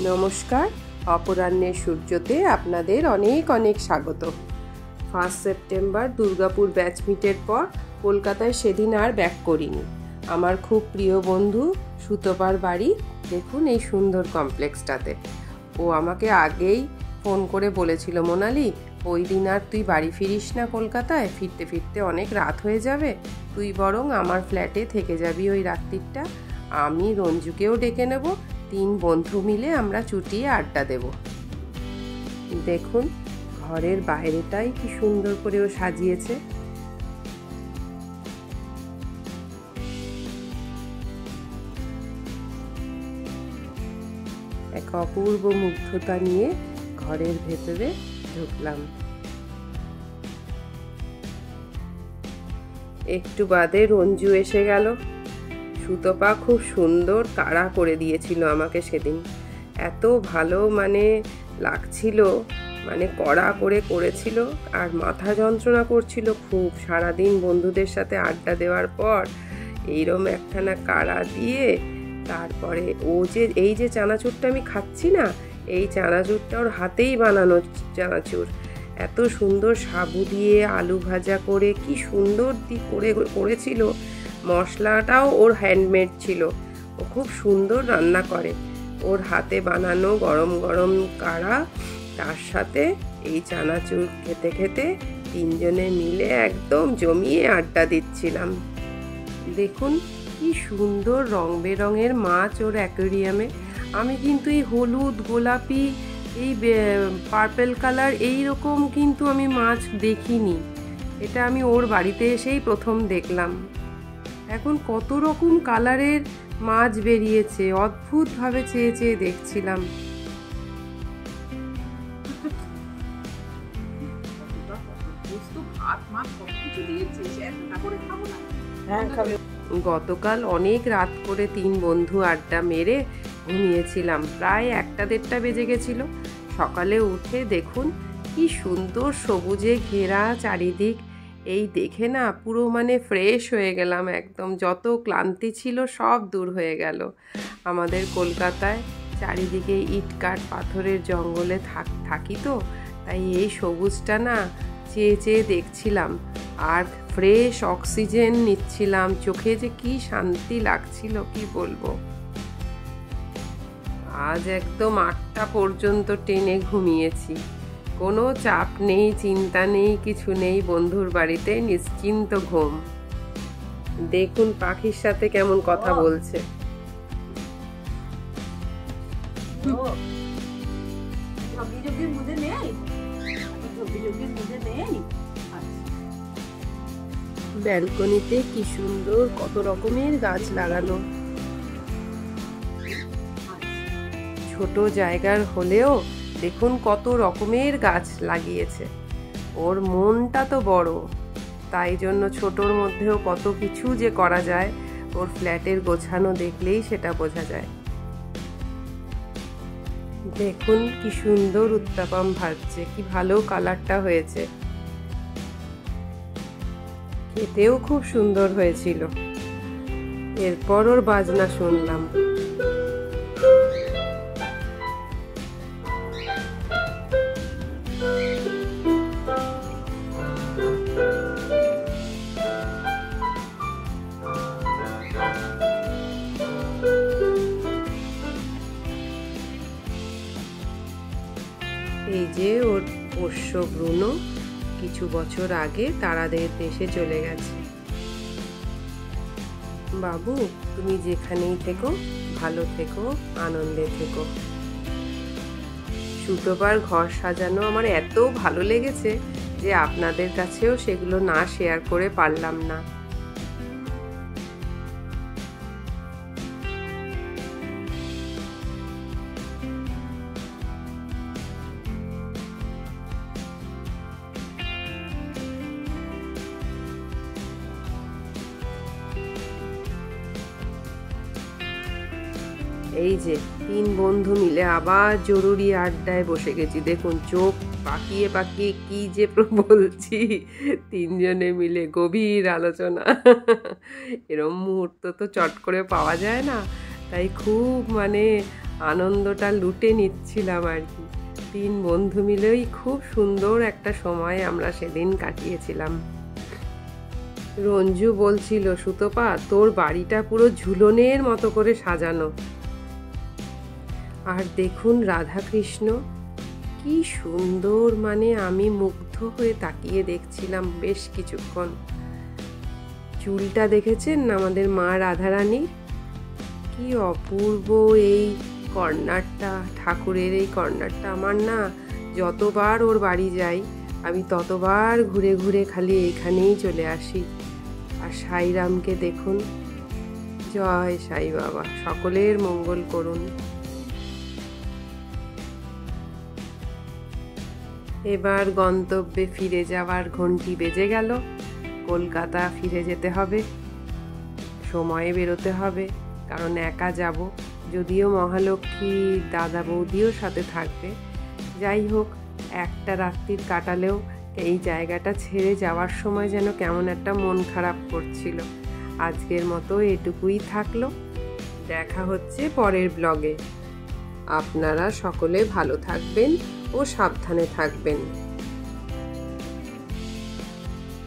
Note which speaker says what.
Speaker 1: নমস্কার, অপরাহ্নের সূর্যতে আপনাদের অনেক অনেক স্বাগত। 1 সেপ্টেম্বর দুর্গাপুর ব্যাচ মিটের পর কলকাতায় সেদিন আর ব্যাক করিনি। আমার খুব প্রিয় বন্ধু সুতপার বাড়ি দেখুন এই সুন্দর কমপ্লেক্সটাতে। ও আমাকে আগেই ফোন করে বলেছিল, মোনালি ওই দিন আর তুই বাড়ি ফিরিস না, কলকাতায় ফিরতে ফিরতে অনেক রাত হয়ে যাবে, তুই বরং আমার ফ্ল্যাটে থেকে যাবি ওই রাত্রিটা, আমি রঞ্জুকেও ডেকে নেব, 3 বন্ধু মিলে আমরা চুটিয়ে আড্ডা দেব। দেখুন ঘরের বাইরেটাই কি সুন্দর করে ও সাজিয়েছে। এক অপূর্ব মুগ্ধতা নিয়ে ঘরের ভেতরে ঢুকলাম। একটু বাদে রঞ্জু এসে গেল। সুতপা খুব সুন্দর তাড়া করে দিয়েছিল আমাকে সেদিন, এত ভালো লাগছিল, কড়া করে করেছিল। আর মাথা যন্ত্রণা করছিল খুব, সারাদিন বন্ধুদের সাথে আড্ডা দেওয়ার পর এইরকম একখানা কাড়া দিয়ে তারপরে এই যে চানাচুরটা আমি খাচ্ছি না, এই চানাচুরটা ওর হাতেই বানানো চানাচুর, এত সুন্দর সাবু দিয়ে আলু ভাজা করে কি সুন্দর করেছিল। মশলাটাও ওর হ্যান্ডমেড ছিল, ও খুব সুন্দর রান্না করে। ওর হাতে বানানো গরম গরম কাড়া, তার সাথে এই চানাচুর খেতে খেতে 3 জনে মিলে একদম জমিয়ে আড্ডা দিচ্ছিলাম। দেখুন কি সুন্দর রং বেরঙের মাছ ওর অ্যাকোয়ারিয়ামে। আমি কিন্তু এই হলুদ, গোলাপি, এই পার্পেল কালার এইরকম কিন্তু আমি মাছ দেখিনি। এটা আমি ওর বাড়িতে এসেই প্রথম দেখলাম। এখন কত রকম কালারের মাছ বেরিয়েছে, অদ্ভুতভাবে চেয়ে চেয়ে দেখছিলাম। গতকাল অনেক রাত করে 3 বন্ধু আড্ডা মেরে ঘুমিয়েছিলাম, প্রায় 1টা-1:30 বেজে গেছিল। সকালে উঠে দেখুন কি সুন্দর সবুজে ঘেরা চারিদিক, এই দেখে না পুরো ফ্রেশ হয়ে গেলাম একদম। যত ক্লান্তি ছিল সব দূর হয়ে গেল। আমাদের কলকাতায় চারিদিকে ইটকাট পাথরের জঙ্গলে থাকি তো, তাই এই সবুজটা না চেয়ে চেয়ে দেখছিলাম আর ফ্রেশ অক্সিজেন নিচ্ছিলাম। চোখে যে কি শান্তি লাগছিল কি বলবো। আজ একদম 8টা পর্যন্ত টেনে ঘুমিয়েছি, কোনো চাপ নেই, চিন্তা নেই, কিছু নেই। বন্ধুর বাড়িতে নিশ্চিন্ত ঘুম। দেখুন পাখির সাথে কেমন কথা বলছে। ব্যালকনিতে কি সুন্দর কত রকমের গাছ লাগানো, ছোট জায়গার হলেও দেখুন কত রকমের গাছ লাগিয়েছে। ওর মনটা তো বড়, তাই জন্য ছোটর মধ্যেও কত কিছু যে করা যায়, ওর ফ্ল্যাটের গোছানো দেখলেই সেটা বোঝা যায়। দেখুন কি সুন্দর উত্তাপাম ভাজছে, কি ভালো কালারটা হয়েছে, খেতেও খুব সুন্দর হয়েছিল। এরপর ওর বাজনা শুনলাম। এই যে ওর পোষ্য ব্রুনো কিছু বছর আগে তারাদের দেশে চলে গেছে। বাবু তুমি যেখানেই থেকো ভালো থেকো, আনন্দে থেকো। সুতপার ঘর সাজানো আমার এত ভালো লেগেছে যে আপনাদের কাছেও সেগুলো না শেয়ার করে পারলাম না। এই যে 3 বন্ধু মিলে আবার জরুরি আড্ডায় বসে গেছি। দেখুন চোখ পাকিয়ে পাকিয়ে কি যে বলছি, 3 জনে মিলে গভীর আলোচনা। এরম মুহূর্ত তো চট করে পাওয়া যায় না, তাই খুব আনন্দটা লুটে নিচ্ছিলাম আর কি। 3 বন্ধু মিলেই খুব সুন্দর একটা সময় আমরা সেদিন কাটিয়েছিলাম। রঞ্জু বলছিল, সুতপা তোর বাড়িটা পুরো ঝুলনের মতো করে সাজানো। আর দেখুন রাধাকৃষ্ণ কি সুন্দর, মানে আমি মুগ্ধ হয়ে তাকিয়ে দেখছিলাম বেশ কিছুক্ষণ। চুলটা দেখেছেন আমাদের মা রাধারানীর, কি অপূর্ব এই কর্নারটা, ঠাকুরের এই কর্নারটা। আমার না যতবার ওর বাড়ি যাই আমি ততবার ঘুরে ঘুরে খালি এইখানেই চলে আসি। আর সাইরামকে দেখুন, জয় সাই বাবা, সকলের মঙ্গল করুন। এবার গন্তব্যে ফিরে যাওয়ার ঘন্টি বেজে গেল। কলকাতা ফিরে যেতে হবে, সময়ে বেরোতে হবে, কারণ একা যাব। যদিও মহালক্ষ্মী দাদা বৌদিও সাথে থাকবে, যাই হোক একটা রাত্রির কাটালেও এই জায়গাটা ছেড়ে যাওয়ার সময় যেন কেমন একটা মন খারাপ করছিল। আজকের মতো এটুকুই থাকলো, দেখা হচ্ছে পরের ব্লগে। আপনারা সকলে ভালো থাকবেন ও সাবধানে থাকবেন।